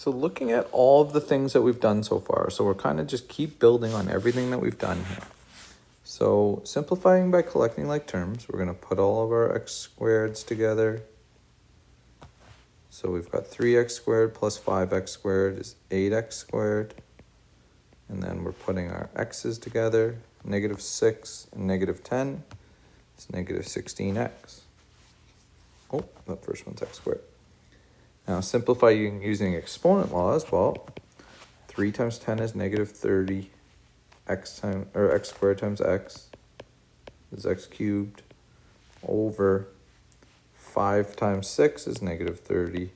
So looking at all of the things that we've done so far, so we're kind of just keep building on everything that we've done here. So simplifying by collecting like terms, we're going to put all of our x squareds together. So we've got 3x squared plus 5x squared is 8x squared. And then we're putting our x's together. Negative 6 and negative 10 is negative 16x. Oh, that first one's x squared. Now simplify using exponent laws. Well, 3 times 10 is negative 30. X squared times x is x cubed over 5 times 6 is negative 30.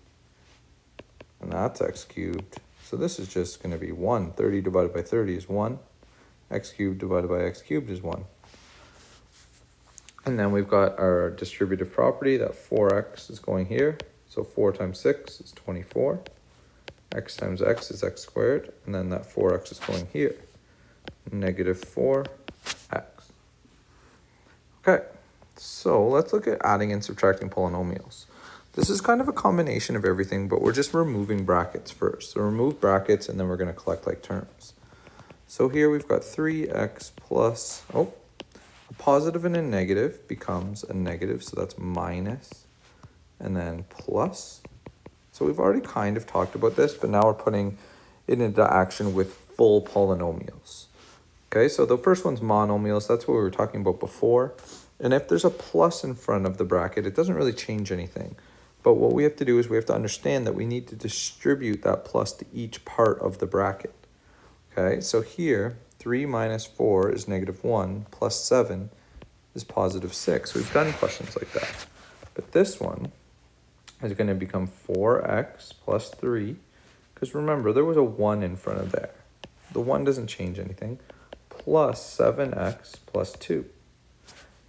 And that's x cubed. So this is just going to be 1. 30 divided by 30 is 1. X cubed divided by x cubed is 1. And then we've got our distributive property that 4x is going here. So 4 times 6 is 24. X times x is x squared. And then that 4x is going here. Negative 4x. Okay, so let's look at adding and subtracting polynomials. This is kind of a combination of everything, but we're just removing brackets first. So remove brackets, and then we're going to collect like terms. So here we've got 3x plus, a positive and a negative becomes a negative, so that's minus, and then plus. So we've already kind of talked about this, but now we're putting it into action with full polynomials. Okay, so the first one's monomials. That's what we were talking about before. And if there's a plus in front of the bracket, it doesn't really change anything. But what we have to do is we have to understand that we need to distribute that plus to each part of the bracket. Okay, so here, 3 minus 4 is negative 1, plus 7 is positive 6. We've done questions like that. But this one is going to become 4x plus 3, because remember, there was a 1 in front of there. The 1 doesn't change anything, plus 7x plus 2.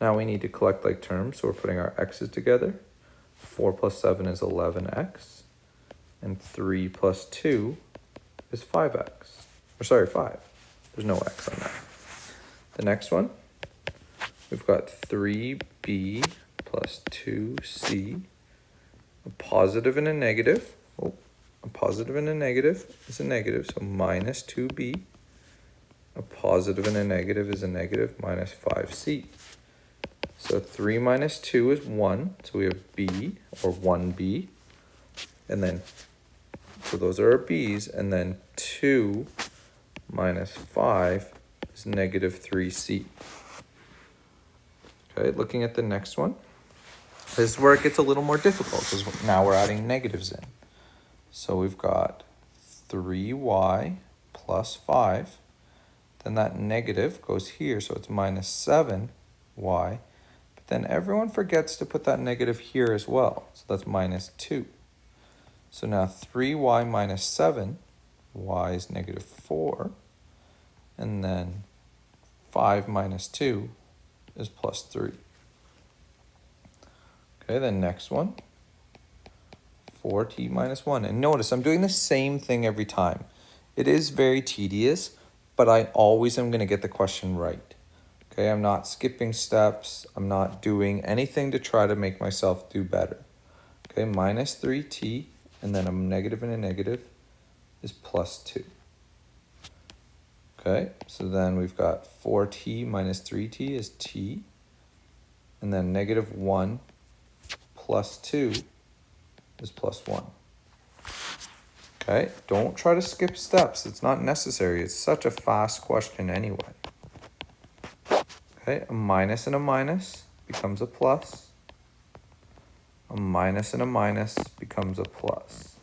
Now we need to collect like terms, so we're putting our x's together. 4 plus 7 is 11x, and 3 plus 2 is 5x. Or sorry, 5. There's no x on that. The next one, we've got 3b plus 2c, a positive and a negative. Oh, a positive and a negative is a negative, so minus 2b. A positive and a negative is a negative, minus 5c. So 3 minus 2 is 1, so we have b, or 1b. And then, so those are our b's, and then 2 minus 5 is negative 3c. Okay, looking at the next one. This is where it gets a little more difficult, because now we're adding negatives in. So we've got 3y plus 5. Then that negative goes here, so it's minus 7y. But then everyone forgets to put that negative here as well. So that's minus 2. So now 3y minus 7, y is negative 4. And then 5 minus 2 is plus 3. Okay, then next one. 4t minus 1. And notice, I'm doing the same thing every time. It is very tedious, but I always am going to get the question right. Okay, I'm not skipping steps. I'm not doing anything to try to make myself do better. Okay, minus 3t, and then a negative and a negative is plus 2. Okay, so then we've got 4t minus 3t is t, and then negative 1 plus 2 is plus 1. Okay, don't try to skip steps. It's not necessary. It's such a fast question anyway. Okay, a minus and a minus becomes a plus. A minus and a minus becomes a plus.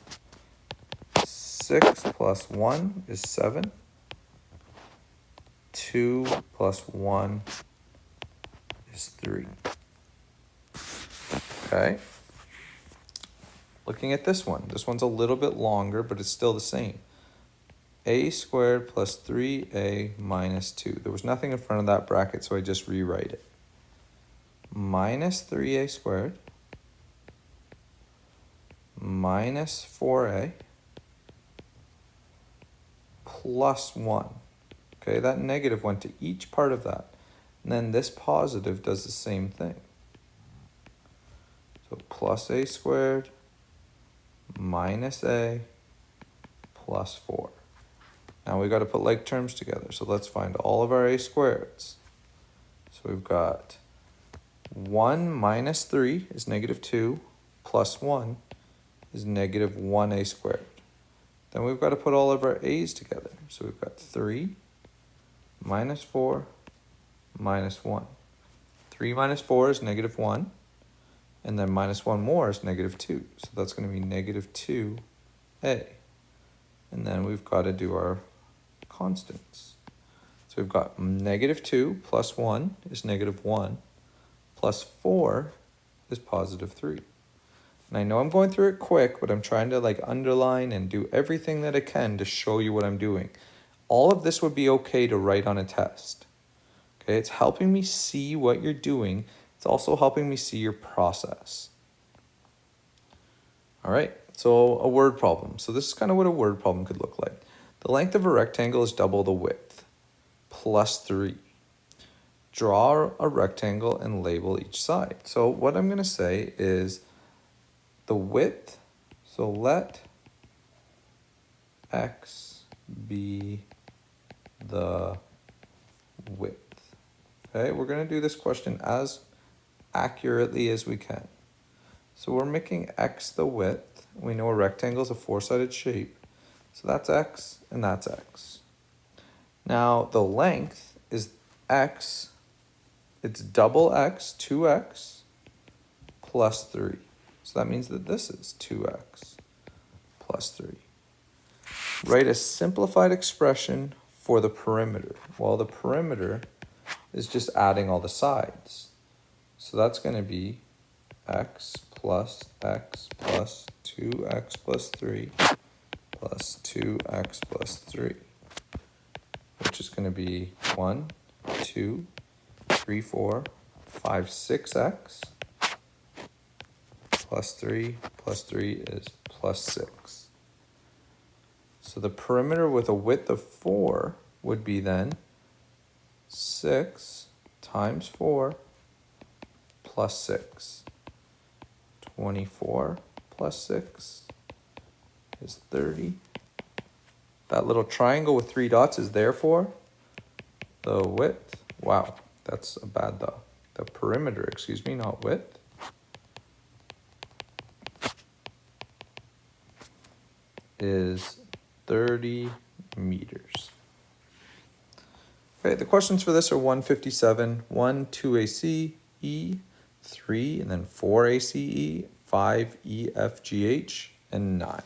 6 plus 1 is 7. 2 plus 1 is 3. Okay. Looking at this one. This one's a little bit longer, but it's still the same. A squared plus 3a minus 2. There was nothing in front of that bracket, so I just rewrite it. Minus 3a squared minus 4a plus 1. Okay, that negative went to each part of that. And then this positive does the same thing. So plus a squared minus a plus 4. Now we got to put like terms together. So let's find all of our a squareds. So we've got 1 minus 3 is negative 2, plus 1 is negative 1a squared. Then we've got to put all of our a's together. So we've got 3 minus 4 minus 1. 3 minus 4 is negative 1. And then minus 1 more is negative 2. So that's going to be negative 2a. And then we've got to do our constants. So we've got negative 2 plus 1 is negative 1. Plus 4 is positive 3. And I know I'm going through it quick, but I'm trying to like underline and do everything that I can to show you what I'm doing. All of this would be okay to write on a test. Okay, it's helping me see what you're doing. It's also helping me see your process. All right, so a word problem. So this is kind of what a word problem could look like. The length of a rectangle is double the width, plus 3. Draw a rectangle and label each side. So what I'm going to say is the width, so let x be the width. Okay, we're going to do this question as accurately as we can. So we're making x the width. We know a rectangle is a four-sided shape. So that's x and that's x. Now the length is x. It's double x, 2x, plus 3. So that means that this is 2x plus 3. Write a simplified expression for the perimeter. Well, the perimeter is just adding all the sides. So that's going to be x plus 2x plus 3 plus 2x plus 3, which is going to be 1, 2, 3, 4, 5, 6x plus 3 is plus 6. So the perimeter with a width of 4 would be then 6 times 4 plus 6. 24 plus 6 is 30. That little triangle with 3 dots is therefore the width. Wow, that's a bad the perimeter, excuse me, not width. Is 30 meters. Okay, the questions for this are 157, 1, 2 ACE, 3, and then 4 ACE, 5 EFGH, and 9.